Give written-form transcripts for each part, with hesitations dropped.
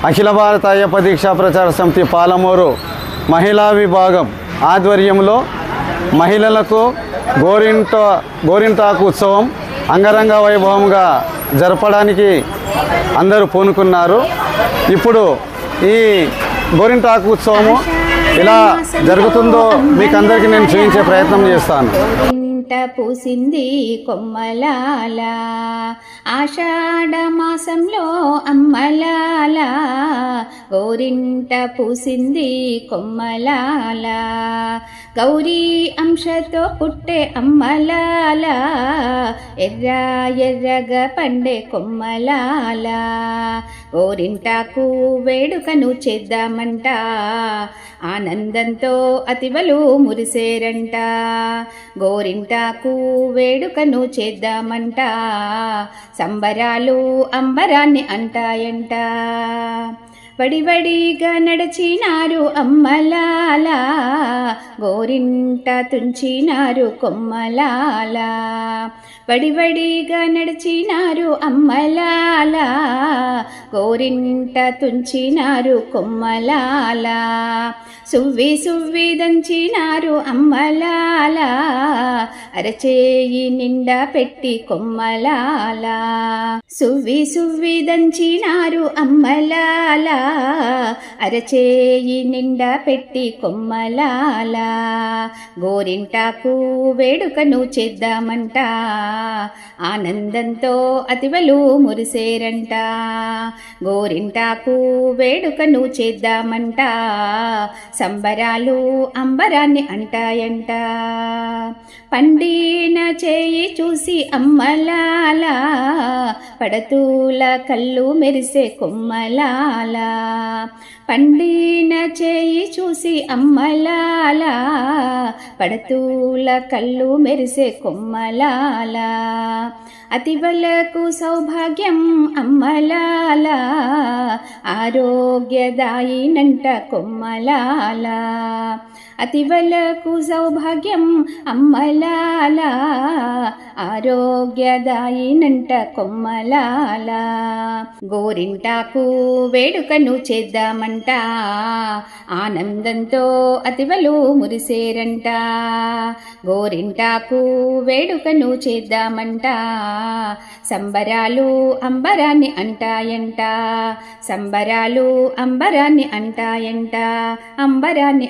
అఖిల భారత అయ్యప్ప దీక్షా ప్రచార సమితి పాలమూరు మహిళా విభాగం ఆధ్వర్యంలో మహిళలకు గోరింటాకు ఉత్సవం అంగరంగ వైభవంగా జరపడానికి అందరూ పూనుకున్నారు. ఇప్పుడు ఈ గోరింటాకు ఉత్సవము ఎలా జరుగుతుందో మీకు అందరికీ నేను చూపించే ప్రయత్నం చేస్తాను. పూసింది కొమ్మలాల ఆషాఢ మాసంలో అమ్మలాల గోరింట పూసింది కొమ్మలాల గౌరీ అంశతో పుట్టే అమ్మలాల ఎర్ర ఎర్రగా పండే కొమ్మలాల గోరింటాకు వేడుకను చేద్దామంట ఆనందంతో అతివలు మురిసేరంట గోరింటాకు వేడుకను చేద్దామంట సంబరాలు అంబరాన్ని అంటాయంట వడివడిగా నడిచినారు అమ్మలాల గోరింట తుంచినారు కొమ్మలాల వడివడిగా నడిచినారు అమ్మలాల గోరింట తుంచినారు కొమ్మలాల సువ్వి సువ్వి దంచినారు అమ్మలాల అరచేయి నిండా పెట్టి కొమ్మలాల సువ్వి సువ్వి దంచినారు అమ్మలాల అరచేయి నిండా పెట్టి కొమ్మలాల గోరింటాకు వేడుకను చేద్దామంట ఆనందంతో అతివలు మురిసేరంట గోరింటాకు వేడుకను చేద్దామంట సంబరాలు అంబరాన్ని అంటాయంట పండిన చేయి చూసి అమ్మలాల పడతూల కళ్ళు మెరిసే కొమ్మలాల పండిన చేయి చూసి అమ్మలాల పడతూల కళ్ళు మెరిసే కొమ్మలాల అతివలకు సౌభాగ్యం అమ్మలాల ఆరోగ్యదాయినంట కొమ్మలాల అతివలకు సౌభాగ్యం అమ్మలాల ఆరోగ్యదాయినంట కొమ్మలాల గోరింటాకు వేడుకను చేద్దామంట ఆనందంతో అతివలు మురిసేరంట గోరింటాకు వేడుకను చేద్దామంట సంబరాలు అంబరాన్ని అంటాయంట సంబరాలు అంబరాన్ని అంటాయంట అంబరాన్ని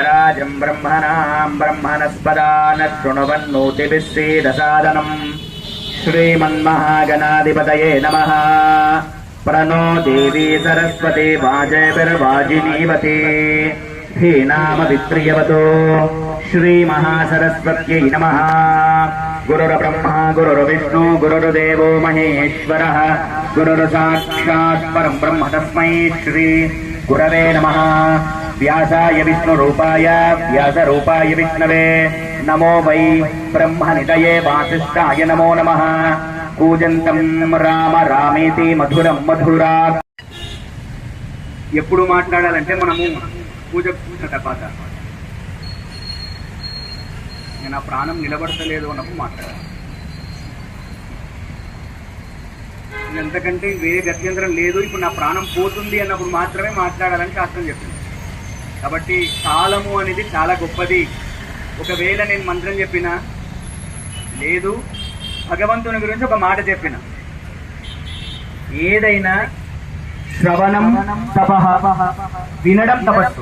राजं ब्रह्मणां ब्रह्मणस्पदान शृण्वन्नोतिभिः सीदसादनं श्रीमन्महागणाधिपतये नमः। प्रणो देवी सरस्वती वाजयभिर्वाजिनीवती धीनामविप्रियवतो श्रीमहासरस्वत्यै नमः। गुरुर्ब्रह्मा गुरुर्विष्णु गुरुर्देवो महेश्वरः गुरुर्साक्षात् परं ब्रह्म तस्मै श्री गुरवे नमः। व्यासाय विष्णुरूपाय व्यासरूपाय विष्णवे नमो वै ब्रह्मनिधये वासिष्ठाय नमो नमः। पूजन्तं राम रामेति मधुरं मधुरा। ఎప్పుడు మాట్లాడాలంటే మనము పూజ తర్వాత నా ప్రాణం నిలబడతలేదు అన్నప్పుడు మాట్లాడాలి. ఎంతకంటే వేరే గత్యంతరం లేదు. ఇప్పుడు నా ప్రాణం పోతుంది అన్నప్పుడు మాత్రమే మాట్లాడాలని శాస్త్రం చెప్పింది. కాబట్టి కాలము అనేది చాలా గొప్పది. ఒకవేళ నేను మంత్రం చెప్పినా లేదు భగవంతుని గురించి ఒక మాట చెప్పిన ఏదైనా శ్రవణం తపః వినడం తపస్సు.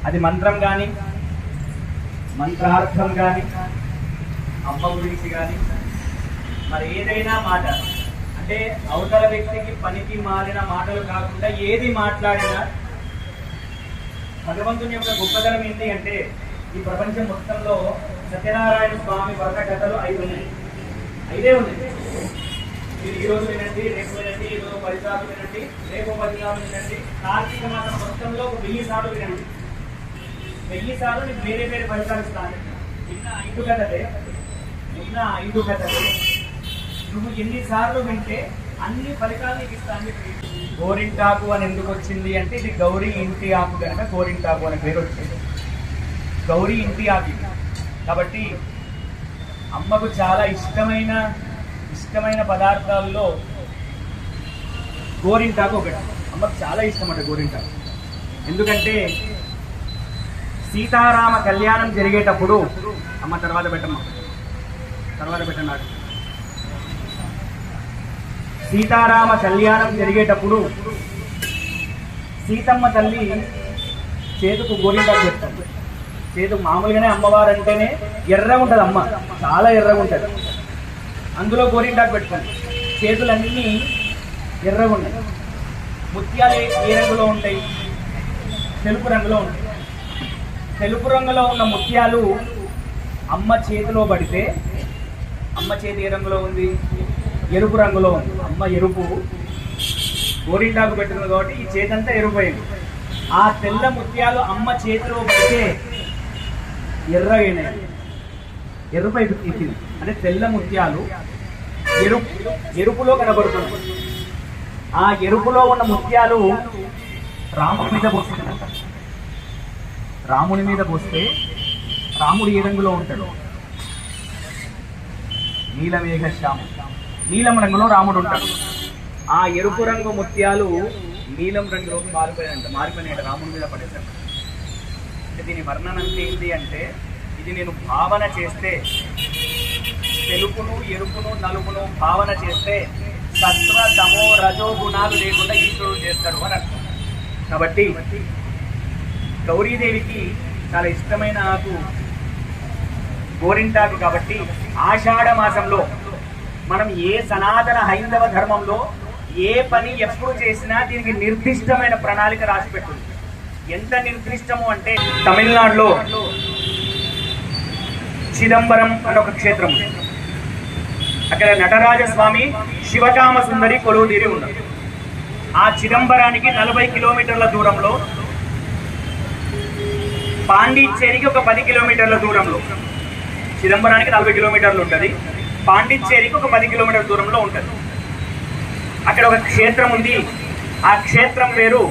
అది మంత్రం కానీ మంత్రార్థం కానీ అమ్మ గురించి కానీ మరి ఏదైనా మాట అంటే అవతల వ్యక్తికి పనికి మారిన మాటలు కాకుండా ఏది మాట్లాడినా భగవంతుని యొక్క గొప్పతనం ఏంటి అంటే ఈ ప్రపంచం మొత్తంలో సత్యనారాయణ స్వామి వర్ణ కథలు 5 ఉన్నాయి. 5 ఉన్నాయి. మీరు ఈరోజు వినండి, రేపు వినండి, ఈరోజు 10 సార్లు వినండి, రేపు 10 సార్లు వినండి, కార్తీక మాసం మొత్తంలో ఒక 1000 సార్లు వినండి. 1000 సార్లు నీకు వేరే వేరే ఫలితాలు ఇస్తాను. నిన్న 5 కథలే, నువ్వు ఎన్నిసార్లు వింటే అన్ని ఫలితాలు నీకు ఇస్తాను. గోరింటాకు అని ఎందుకు వచ్చింది అంటే ఇది గౌరీ ఇంటి ఆకు కనుక గోరింటాకు అనే పేరు వచ్చింది. గౌరీ ఇంటి ఆకు కాబట్టి అమ్మకు చాలా ఇష్టమైన పదార్థాల్లో గోరింటాకు ఒకటి. అమ్మకు చాలా ఇష్టం అంట గోరింటాకు. ఎందుకంటే సీతారామ కళ్యాణం జరిగేటప్పుడు అమ్మ తర్వాత పెట్టన్నాడు. సీతారామ కళ్యాణం జరిగేటప్పుడు సీతమ్మ తల్లి చేతుకు గోరింటాకు పెడుతుంది. చేతుకు మామూలుగానే అమ్మవారు అంటేనే ఎర్రగా ఉంటుంది, అమ్మ చాలా ఎర్రగా ఉంటుంది. అందులో గోరింటాకు పెట్టుకుంది. చేతులన్నీ ఎర్రగా ఉన్నాయి. ముత్యాలు ఏ రంగులో ఉంటాయి? తెలుపు రంగులో ఉంటాయి. తెలుపు రంగులో ఉన్న ముత్యాలు అమ్మ చేతిలో పడితే అమ్మ చేతి ఏ రంగులో ఉంది? ఎరుపు రంగులో ఉంది. అమ్మ ఎరుపు, గోరింటాకు పెట్టుకుంది కాబట్టి ఈ చేతంతా ఎరుపైంది. ఆ తెల్ల ముత్యాలు అమ్మ చేతిలో పడితే ఎరుపై ఎక్కింది. అంటే తెల్ల ముత్యాలు ఎరుపులో కనబడుతుంది. ఆ ఎరుపులో ఉన్న ముత్యాలు రాముడి మీద పోస్తే రాముడు ఏ రంగులో ఉంటాడు? నీలం రంగులో రాముడు ఉంటాడు. ఆ ఎరుపు రంగు ముత్యాలు నీలం రంగులో మారిపోయినాయంట రాముడి మీద పడేశారు. అంటే దీని వర్ణన అంటే ఏంటి అంటే, ఇది నేను భావన చేస్తే, తెలుపును ఎరుపును నలుపును భావన చేస్తే సత్వ తమో రజో గుణాలు లేకుండా ఈశ్వరుడు చేస్తాడు అని అర్థం. కాబట్టి గౌరీదేవికి చాలా ఇష్టమైన ఆకు గోరింటాకు. కాబట్టి ఆషాఢ మాసంలో మనం ఏ సనాతన హైందవ ధర్మంలో ఏ పని ఎప్పుడు చేసినా దీనికి నిర్దిష్టమైన ప్రణాళిక రాసి పెట్టుంది. ఎంత నిర్దిష్టము అంటే తమిళనాడులో చిదంబరం అనే ఒక క్షేత్రం, అక్కడ నటరాజస్వామి శివకామ సుందరి కొలువు తీరి ఉన్నారు. ఆ చిదంబరానికి 40 కిలోమీటర్ల దూరంలో, పాండిచ్చేరికి ఒక 10 కిలోమీటర్ల దూరంలో, చిదంబరానికి 40 కిలోమీటర్లు ఉంటుంది, పాండిచ్చేరికి ఒక 10 కిలోమీటర్ల దూరంలో ఉంటుంది. అక్కడ ఒక క్షేత్రం ఉంది. ఆ క్షేత్రం పేరు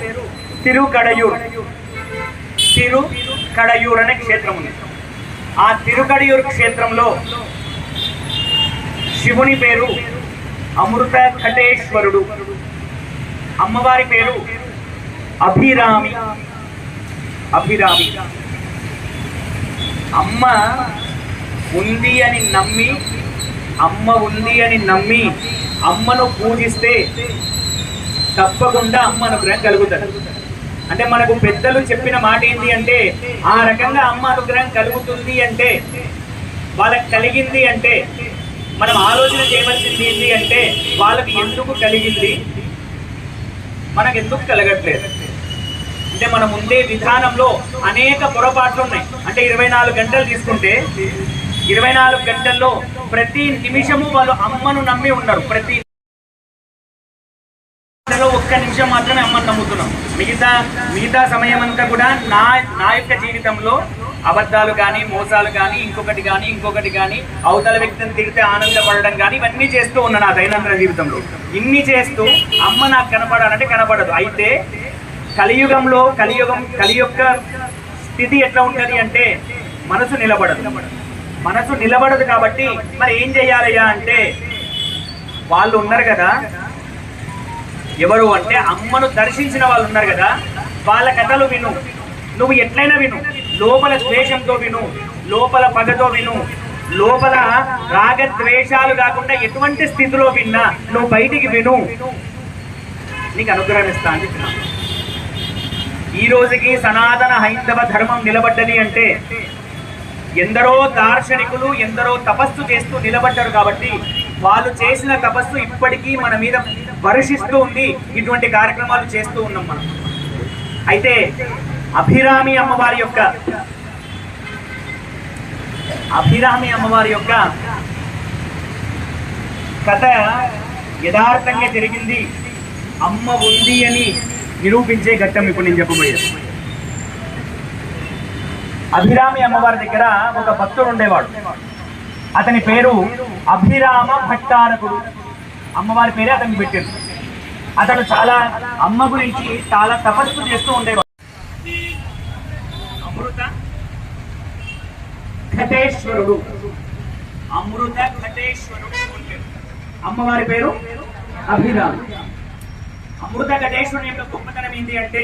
తిరుకడయూర్ అనే క్షేత్రం ఉంది. ఆ తిరుకడయూర్ క్షేత్రంలో శివుని పేరు అమృత ఘటేశ్వరుడు, అమ్మవారి పేరు అభిరామి. అమ్మ ఉంది అని నమ్మి అమ్మను పూజిస్తే తప్పకుండా అమ్మ అనుగ్రహం కలుగుతుంది. అంటే మనకు పెద్దలు చెప్పిన మాట ఏంటి అంటే, ఆ రకంగా అమ్మ అనుగ్రహం కలుగుతుంది అంటే, వాళ్ళకి కలిగింది అంటే మనం ఆలోచన చేయవలసింది ఏంటి అంటే, వాళ్ళకి ఎందుకు కలిగింది, మనకు ఎందుకు కలగట్లేదు. అంటే మనం ఉండే విధానంలో అనేక పొరపాట్లు ఉన్నాయి. అంటే 24 గంటలు తీసుకుంటే 24 గంటల్లో ప్రతి నిమిషము వాళ్ళు అమ్మను నమ్మి ఉన్నారు. ప్రతి ఒక్క నిమిషం మాత్రమే అమ్మను నమ్ముతున్నాం. మిగతా సమయం అంతా కూడా నా యొక్క జీవితంలో అబద్ధాలు కానీ, మోసాలు కానీ, ఇంకొకటి కానీ, అవతల వ్యక్తిని తిడితే ఆనందపడడం కానీ, ఇవన్నీ చేస్తూ ఉన్నా నా దైనందిన జీవితంలో. ఇన్ని చేస్తూ అమ్మ నాకు కనపడాలంటే కనపడదు. అయితే కలి యొక్క స్థితి ఎట్లా ఉంటుంది అంటే, మనసు నిలబడదు. కాబట్టి మరి ఏం చెయ్యాలయ్యా అంటే, వాళ్ళు ఉన్నారు కదా, ఎవరు అంటే అమ్మను దర్శించిన వాళ్ళు ఉన్నారు కదా, వాళ్ళ కథలు విను. నువ్వు ఎట్లయినా విను, లోపల ద్వేషంతో విను, లోపల పగతో విను, లోపల రాగద్వేషాలు కాకుండా ఎటువంటి స్థితిలో విన్నా నువ్వు బయటికి విను, నీకు అనుగ్రహం ఇస్తా అని చెప్పినాను. ఈ రోజుకి సనాతన హైందవ ధర్మం నిలబడ్డది అంటే ఎందరో దార్శనికులు ఎందరో తపస్సు చేస్తూ నిలబడ్డారు. కాబట్టి వాళ్ళు చేసిన తపస్సు ఇప్పటికీ మన మీద వర్షిస్తూ ఉంది. ఇటువంటి కార్యక్రమాలు చేస్తూ ఉన్నాం మనం. అయితే అభిరామి అమ్మవారి యొక్క కథ యథార్థంగా జరిగింది. అమ్మ ఉంది అని నిరూపించే ఘట్టం ఇప్పుడు నేను చెప్పబోయేది. అభిరామి అమ్మవారి దగ్గర ఒక భక్తుడు ఉండేవాడు. అతని పేరు అభిరామ భట్టారకుడు. అమ్మవారి పేరే అతనికి పెట్టారు. అతడు చాలా అమ్మ గురించి చాలా తపస్సు చేస్తూ ఉండేవాడు. అమృత ఘటేశ్వరుడు, అమృత ఘటేశ్వరుడు. అమ్మవారి పేరు అభిరామ. అమృత ఘటేశ్వరుని యొక్క గొప్పతనం ఏంటి అంటే,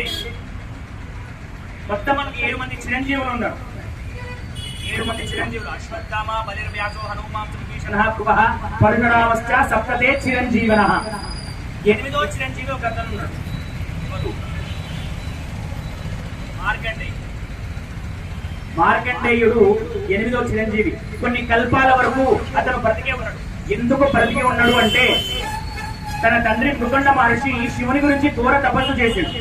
మొత్తం మనకి 7 మంది చిరంజీవులు ఉన్నారు. 7 మంది చిరంజీవులు. అశ్వత్థామ, బలిర్వ్యాసో, హనుమాన్, విభీషణః, కృపః, పరశురామశ్చ సప్తతే చిరంజీవనః. 8వ చిరంజీవి ఒక అతను ఉన్నాడు, మార్కండేయుడు 8వ చిరంజీవి. కొన్ని కల్పాల వరకు అతను బ్రతికే ఉన్నాడు. ఎందుకు బ్రతికి ఉన్నాడు అంటే, తన తండ్రి మృకండ మహర్షి శివుని గురించి ఘోర తపస్సు చేశాడు.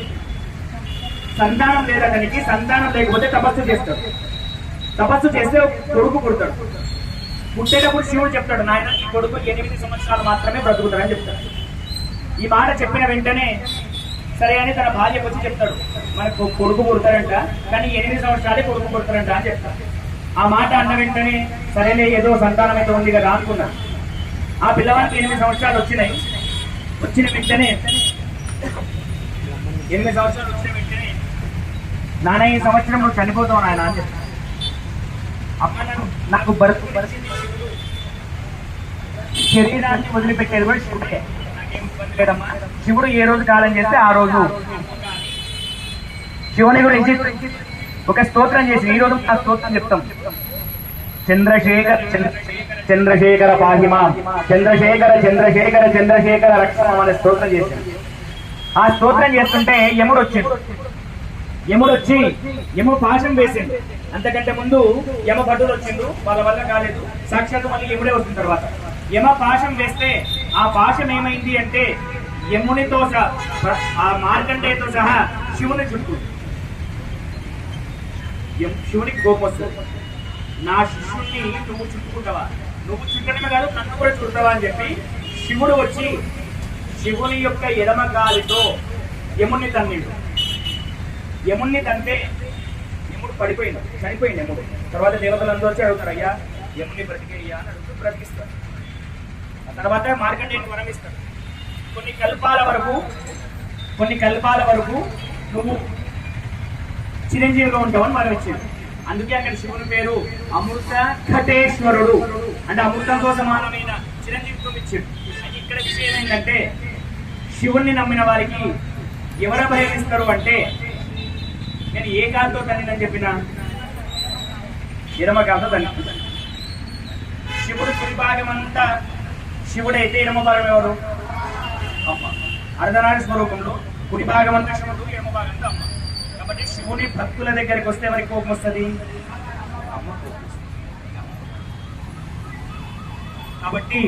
సంతానం లేదు అతనికి. సంతానం లేకపోతే తపస్సు చేస్తాడు. తపస్సు చేస్తే కొడుకు పుడతాడు. పుట్టేటప్పుడు శివుడు చెప్తాడు, నాయన ఈ కొడుకు 8 సంవత్సరాలు మాత్రమే బ్రతుకుతాడని చెప్తాడు. ఈ మాట చెప్పిన వెంటనే సరే అని తన భార్యకు వచ్చి చెప్తాడు, మనకు కొడుకు పుడతారంట, కానీ 8 సంవత్సరాలే కొడుకు పుడతారంట అని చెప్తాడు. ఆ మాట అన్న వెంటనే సరేలే ఏదో సంతానం అయితే ఉంది కదా అనుకున్నాడు. ఆ పిల్లవానికి 8 సంవత్సరాలు వచ్చినాయి. వచ్చిన వెంటనే 8 సంవత్సరాలు వచ్చిన వెంటనే, నాన్న ఈ సంవత్సరం నువ్వు చనిపోతావు నాయన అని చెప్తాను. అమ్మ నాకు పరిస్థితి శరీరాన్ని వదిలిపెట్టేది కూడా శివుడే, నాకేం ఇబ్బంది లేదమ్మా. శివుడు ఏ రోజు కాలం చేస్తే ఆ రోజు శివుని గురించి ఒక స్తోత్రం చేసి ఈ రోజు ఆ స్తోత్రం చెప్తాం. చంద్రశేఖర పాహిమా, చంద్రశేఖర చంద్రశేఖర చంద్రశేఖర రక్షణ అనే స్తోత్రం చేశాడు. ఆ స్తోత్రం చేస్తుంటే యముడు వచ్చాడు. యముడు పాశం వేసిండు. అంతకంటే ముందు యమ భటులు వచ్చిండు, వాళ్ళ వల్ల కాలేదు. సాక్షాత్ మళ్ళీ యముడే వచ్చిన తర్వాత యమ పాశం వేస్తే ఆ పాశం ఏమైంది అంటే, యమునితో సహా ఆ మార్కండేయతో సహా శివుని చుట్టూ. శివునికి కోపం వస్తుంది, నా శిష్యుణ్ణి నువ్వు చుట్టుకుంటావా, నువ్వు చుట్టడమే కాదు నన్ను కూడా చుడతావా అని చెప్పి శివుడు వచ్చి శివుని యొక్క ఎడమ గాలితో యముణ్ణి తన్నిండు. యముణ్ణి తంటే యముడు పడిపోయింది, చనిపోయింది యముడు. తర్వాత దేవతలందరూ వచ్చి అడుగుతారు, అయ్యా యముని బ్రతికేయ్యా అని అడుగుతూ బ్రతికిస్తాడు. ఆ తర్వాత మార్కండేయుని వరం ఇస్తాడు. కొన్ని కల్పాల వరకు నువ్వు చిరంజీవిగా ఉంటావని వరం ఇచ్చింది. అందుకే అక్కడ శివుని పేరు అమృత ఘటేశ్వరుడు, అంటే అమృతంతో సమానమైన చిరంజీవిత్వం ఇచ్చాడు. ఇక్కడ విషయం ఏంటంటే, శివుణ్ణి నమ్మిన వారికి ఎవరు భయం ఇస్తారు అంటే, నేను ఏ కాలుతో తన్నినని చెప్పిన ఎడమ కాలుతో తన్ని. శివుడు కుడి భాగం అంతా శివుడైతే ఎడమ భాగం ఎవరు? అమ్మ. అర్ధనారి స్వరూపంలో కుడి భాగం అంతా శివుడు, ఎడమ భాగం అంతా అమ్మ. కాబట్టి శివుని భక్తుల దగ్గరికి వస్తే ఎవరికి కోపం వస్తుంది? అమ్మ కోపం వస్తుంది. కాబట్టి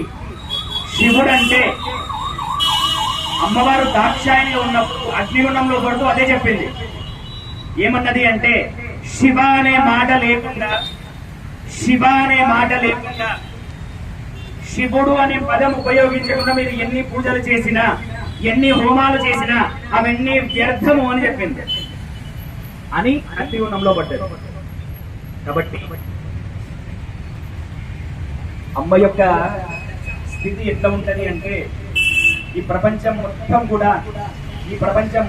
శివుడు అంటే, అమ్మవారు దాక్షాయణిలో ఉన్నప్పుడు అగ్నిగుండంలో పడుతూ అదే చెప్పింది. ఏమన్నది అంటే, శివ అనే మాట లేకుండా శివుడు అనే పదం ఉపయోగించకుండా మీరు ఎన్ని పూజలు చేసినా, ఎన్ని హోమాలు చేసినా అవన్నీ వ్యర్థము అని చెప్పింది అని అగ్నిగుండంలో పడ్డది. కాబట్టి అమ్మ యొక్క స్థితి ఎట్లా ఉంటది అంటే, ఈ ప్రపంచం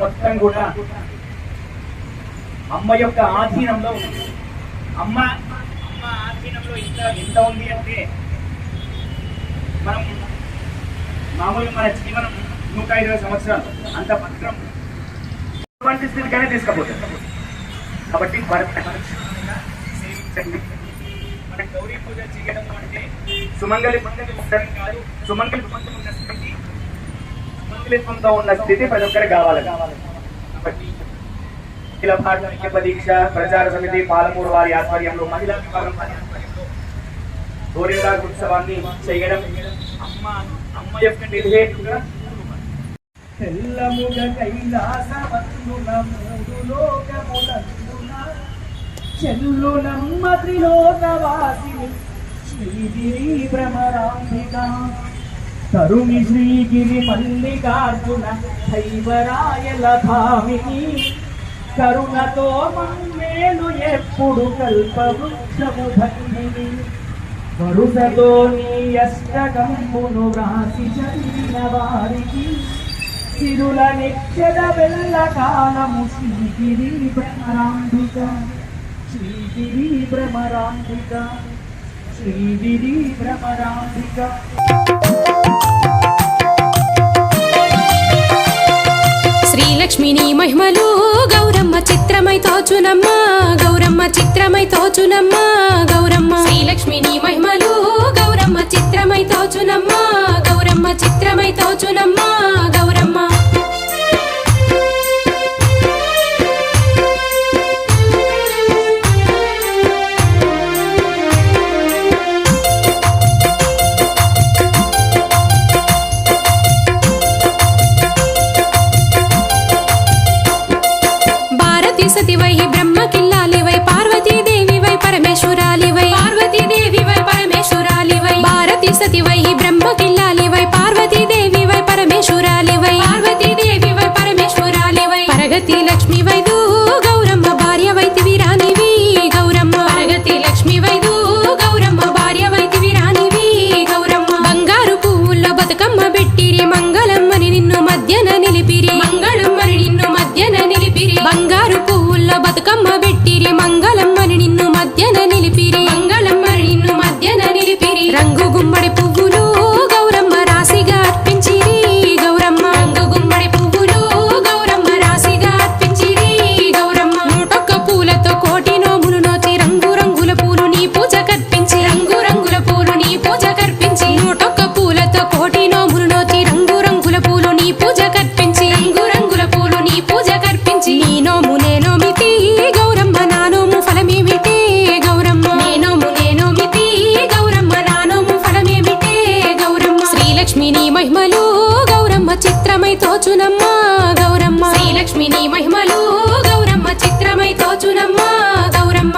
మొత్తం కూడా అమ్మ యొక్క ఆధీనంలో ఉంది. అమ్మ ఆధీనంలో ఎంత ఉంది అంటే, మనం మామూలుగా మన జీవనం 120 సంవత్సరాలు అంత పత్రం ఇటువంటి స్థితిగానే తీసుకుపోతుంది. కాబట్టి సేవించండి. మన గౌరీ పూజ చేయడం అంటే సుమంగళి ఉండడం కాదు, సుమంగళిత్వంతో ఉన్న స్థితి ప్రతి ఒక్కరికి కావాలి. కాబట్టి అఖిల భారత ఐక్యప దీక్ష ప్రచార సమితి పాలమూరు వారి ఆధ్వర్యంలో, మహిళా విభాగం వారి ఆధ్వర్యంలో గోరిందా ఉత్సవాన్ని చేయడం అమ్మ యొక్క నిర్వేటుగా తెల్లముగ కైలాసమందున మూడు లోకములందున చెల్లులమ్మ త్రిలోకవాసిని శ్రీగిరి భ్రమరాంబిక తరుణి శ్రీగిరి మల్లికార్జున శైవరాయల భామిని కరుణతో మమ్మేలు ఎప్పుడు కల్పవృక్షము ధన్మిని వరుసతో నీ అష్టకంబును వ్రాసి చదివిన వారికి తిరుల నిత్యద వెళ్ళ కాలము శ్రీగిరి భ్రమరాంబిక శ్రీగిరి భ్రమరాంబిక శ్రీగిరి భ్రమరాంబిక. శ్రీలక్ష్మిని మహిమలు గౌరమ్మ చిత్రమై తోచునమ్మ గౌరమ్మ చిత్రమై తోచునమ్మ గౌరమ్మ శ్రీలక్ష్మిని మహిమలు గౌరమ్మ చిత్రమై తోచునమ్మ గౌరమ్మ చిత్రమై తోచునమ్మ గౌరమ్మ. సతివై బ్రహ్మకిల్లాలివై పార్వతీదేవివై పరమేశ్వరాలివై పార్వతీదేవివై పరమేశ్వరాలివై భారతి సతివై బ్రహ్మకిల్లాలివై పార్వతీదేవివై పరమేశ్వరాలివై పార్వతీదేవివై పరమేశ్వరాలివై పరగతి లక్ష్మివైదు గౌరమ్మ భార్యవైతివి రానివి గౌరమ్మ పరగతి లక్ష్మివైదు గౌరమ్మ భార్యవైతివి రానివి గౌరమ్మ బంగారు పువ్వుల్లో బతుకమ్మ పెట్టిరి మంగళమ్మని నిన్ను మధ్యన నిలిపిరి మంగళమ్మని నిన్ను మధ్యన నిలిపిరి బంగారు బతుకమ్మ పెట్టిరి మంగళమ్మని నిన్ను మధ్యన నిలిపిరి మంగళమ్మని నిన్ను మధ్యన నిలిపిరి రంగు గుమ్మడి పువ్వులు గౌరమ్మ రాశిగా అర్పించిరి గౌరమ్మ రంగు గుమ్మడి పువ్వులు గౌరమ్మ రాశిగా అర్పించిరి గౌరమ్మ 101 పూలతో కోటి నోములు నోచి రంగు రంగుల పూలు నీ పూజ కర్పించి రంగు రంగుల పూలు నీ పూజ కర్పించి 101 పూలతో కోటి నోములు నోచి రంగు రంగుల పూలు నీ పూజ కర్పించి రంగు రంగుల పూలు నీ పూజ కర్పించి నీ నోము నేనోమితి గౌరమ్మ నానోము ఫలమేమిటే గౌరమ్మ నేనోమితి గౌరమ్మ నానోము ఫలమేమిటే గౌరమ్మ. శ్రీలక్ష్మిని మహిమలు గౌరమ్మ చిత్రమై తోచునమ్మ గౌరమ్మ శ్రీలక్ష్మిని మహిమలు గౌరమ్మ చిత్రమై తోచునమ్మ గౌరమ్మ.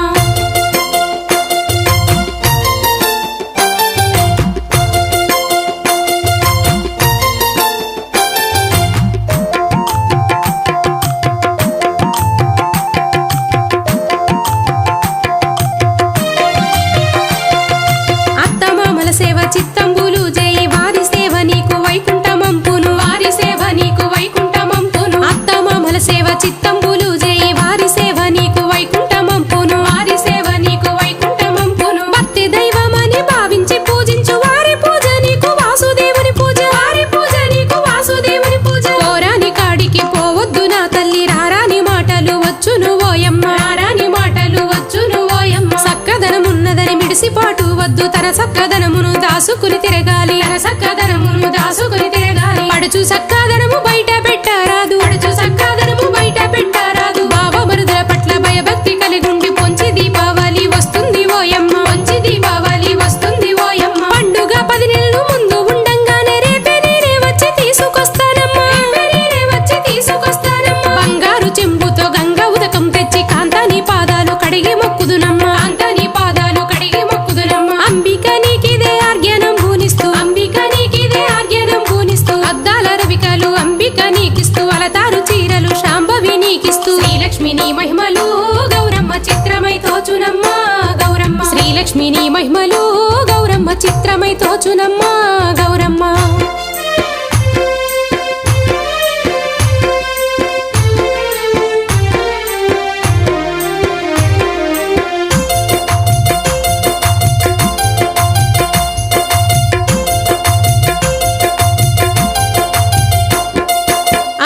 సేవ చిత్తంబులు జై వారి సేవ నీకు వైకుంఠమంపును వారి సేవ నీకు వైకుంఠమంపును అత్తమామల సేవ చిత్తంబులు జై వారి సేవ నీకు వైకుంఠమంపును వారి సేవ నీకు వైకుంఠమంపును భక్తి దైవమని భావించి పూజించు వారి పూజ నీకు వాసుదేవుని పూజ వారి పూజ నీకు వాసుదేవుని పూజ పోరాని కాడికి పోవద్దు నా తల్లి రారాని మాటలు వచ్చును ఓయమ్మ రారాని మాటలు వచ్చును ఓయమ్మ సక్కదనమున్నదని మిడిసిపాటు వద్దు తన సక్కదనమును దాసుకుని తిరగాలి తన సక్కదనమును దాసుకుని తిరగాలి పడుచు సక్కదనము బయట పెట్టరాదు పడుచు సక్కదనము బయట పెట్టరాదు బావ మరుదల పట్ల భయభక్తి కలిగుండి పొంచి దీపావళి వస్తుంది ఓయమ్మ పొంచి దీపావళి వస్తుంది ఓయమ్మ పండుగ 10 నెలలు ముందు ఉండంగానే రేపే నేనే వచ్చి తీసుకొస్తానమ్మా నేనే వచ్చి తీసుకొస్తానమ్మా బంగారు చెంబుతో గంగా ఉదకం తెచ్చి కాంతాని పాదాలు కడిగి మొక్కుదునమ్మ కాంతాని పాదాలు కడిగి మొక్కుదునమ్మ అంబిక నీకిదే ఆర్గ్యనం భూనిస్తూ అంబిక నీకిదే ఆర్గ్యనం భూనిస్తూ అద్దాల రవికలు అంబిక నీకిస్తూ అలతారు చీరలు శాంభవి నీకిస్తూ శ్రీలక్ష్మిని మహిమలు గౌరమ్మ చిత్రమై తోచునమ్మ గౌరమ్మ శ్రీలక్ష్మిని మహిమలు గౌరమ్మ చిత్రమై తోచునమ్మ గౌరమ్మ.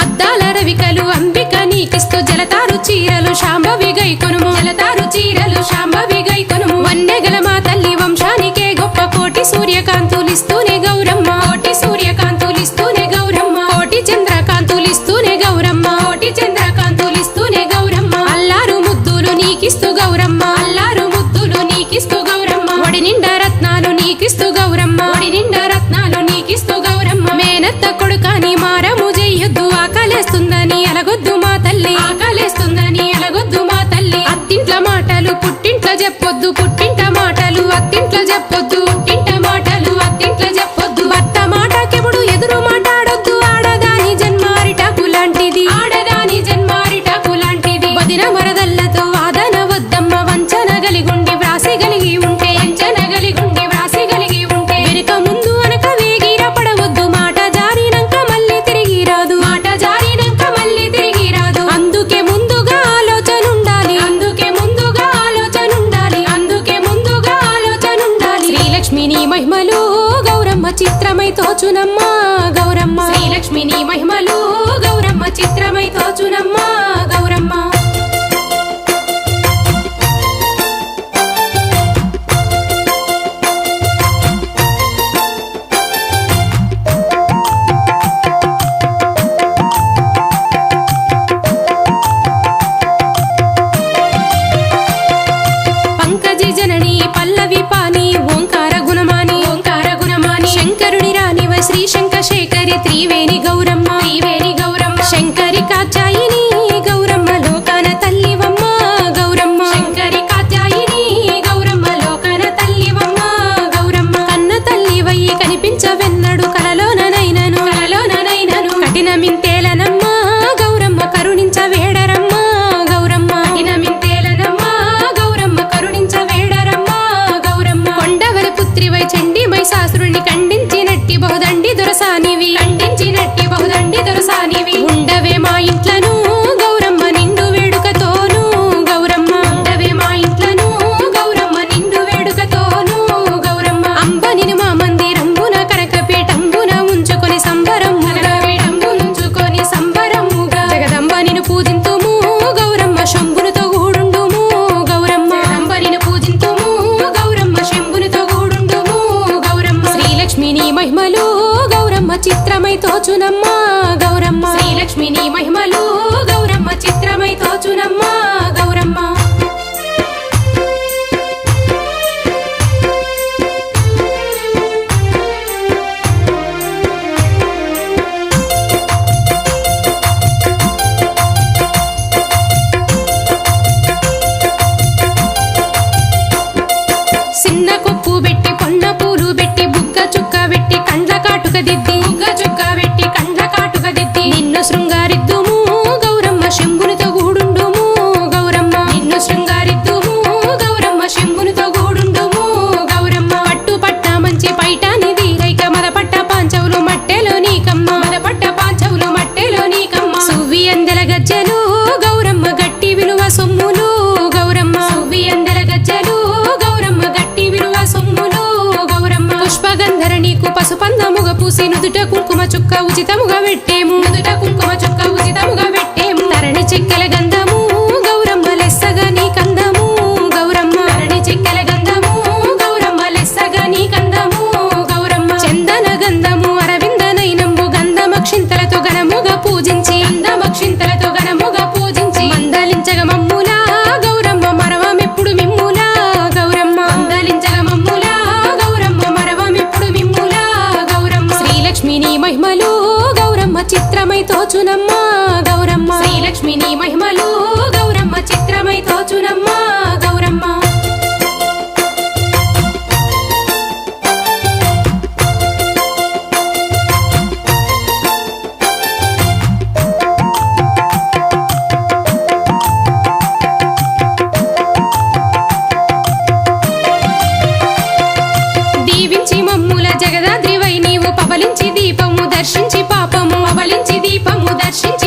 అద్దాల రవికలు అంబిక నీకిస్తూ జలతారు చీరలు శాంభవి గైకొనుము జలతారు చీరలు శాంభవి గైకొనుము వన్నెగల మా తల్లి వంశానికే గొప్ప కోటి సూర్యకాంతులిస్తూనే గౌరమ్మ కోటి సూర్యకాంతులిస్తూనే గౌరమ్మ కోటి చంద్రకాంతులిస్తూనే గౌరమ్మ కోటి చంద్రకాంతులిస్తూనే గౌరమ్మ అల్లారు ముద్దులు నీకిస్తూ గౌరమ్మ అల్లారు ముద్దులు నీకిస్తూ గౌరమ్మ ఒడి నిండా రత్నాలు నీకిస్తూ గౌరమ్మ ఒడి నిండా రత్నాలు నీకిస్తూ గౌరమ్మ మేనత్త కొడుకాని మారము చెయ్యొద్దు ఆకలేస్తుందని అలగొద్దు మా తల్లి ఆకలేస్తుందని అలగొద్దు మా తల్లి అత్తింట్ల మాటలు పుట్టింట్ల చెప్పొద్దు పుట్టింట మాటలు అత్తింట్ల చెప్పొద్దు పుట్టింట మాటలు అత్తింట్ల చెప్పొద్దు భర్త మాటకి కఠినమింతేలనమ్మ గౌరమ్మ కరుణించ వేడరమ్మ గౌరమ్మ కఠినమింతేలనమ్మ గౌరమ్మ కరుణించ వేడరమ్మ గౌరమ్మ కొండవర పుత్రివై చండి మైసాసురుని ఖండించినట్టి బహుదండి దొరసానివి ఖండించినట్టి బహుదండి దొరసానివి ఉండవే మా ఇంట్లను గౌరమ్మ నిండు వేడుకతోను గౌరమ్మ ఉండవే మా ఇంట్లను గౌరమ్మ నిండు వేడుకతోను గౌరమ్మ అంబనిని మా మందిరంబున కనకపీఠంబున ఉంచుకొని సంబరముగా ఉంచుకొని సంబరముగా జగదంబనిని పూజింతుము గౌరమ్మ శంభునితో గూడుండుము గౌరమ్మ అంబనిని పూజింతుము గౌరమ్మ శంభునితో గూడుండుము గౌరమ్మ శ్రీలక్ష్మిని మహిమలు గౌరమ్మ చిత్రమై తోచునమ్మ గౌరమ్మ శ్రీలక్ష్మిని మహిమలు గౌరమ్మ చిత్రమై తోచునమ్మ గౌరమ్మ చిన్న కొప్పు పెట్టి పొన్న పూలు పెట్టి బుగ్గ చుక్క పెట్టి కండ్ల కాటుక దిద్ది బుగ్గ చుక్క పెట్టి కండ్ల కాటుక దిద్ది నిన్ను శృంగారిద్దుము గౌరమ్మ శంభునితో గూడుండుము గౌరమ్మ నిన్ను శృంగారిద్దుము గౌరమ్మ శంభునితో గూడుండుము గౌరమ్మ పట్టు పట్ట మంచి పైటానిది రైక మదపట్ట పాంచవులు మట్టెలో నీకమ్మ మదపట్ట పాంచవులు మట్టెలో నీకమ్మ సువ్వి అందెల గజ్జలు గౌరమ్మ గట్టి విలువ సొమ్ములు గౌరమ్మ సువ్వి అందెల గజ్జలు గౌరమ్మ గట్టి విలువ సొమ్ములు గౌరమ్మ పుష్పగంధర నీకు పసుపందముగ పూసి నుదుట కుంకుమ చుక్క ఉచితముగా పెట్టేము నుదుట కుంకుమ చుక్క ఉచితముగా పెట్టేము తరణి చెక్కల గంధము గౌరమ్మ లెస్సగా నీ కందము గౌరమ్మ తరణి చెక్కల గంధము గౌరమ్మ లెస్సగా నీ కందము గౌరమ్మ చందన గంధము అరవింద నైనంబు గంధమక్షింతలతో ఘనముగా పూజించి గంధమక్షింతలతో ఘనముగా పూజించి మందలించగ మమ్ములా గౌరమ్మ మరవమెప్పుడు మిమ్ములా గౌరమ్మ మందలించగ మమ్ములా గౌరమ్మ మరవమెప్పుడు మిమ్ములా గౌరమ్మ శ్రీలక్ష్మిని మహిమలు గౌరమ్మ చిత్రమై తోచునమ్మ గౌరమ్మ శ్రీలక్ష్మిని మహిమలు గౌరమ్మ చిత్రమై తోచునమ్మ గౌరమ్మ దీవించి మమ్ముల జగదాద్రివై నీవు పవలించి దీపము దర్శించి పాపము పవలించి దీపము దర్శించి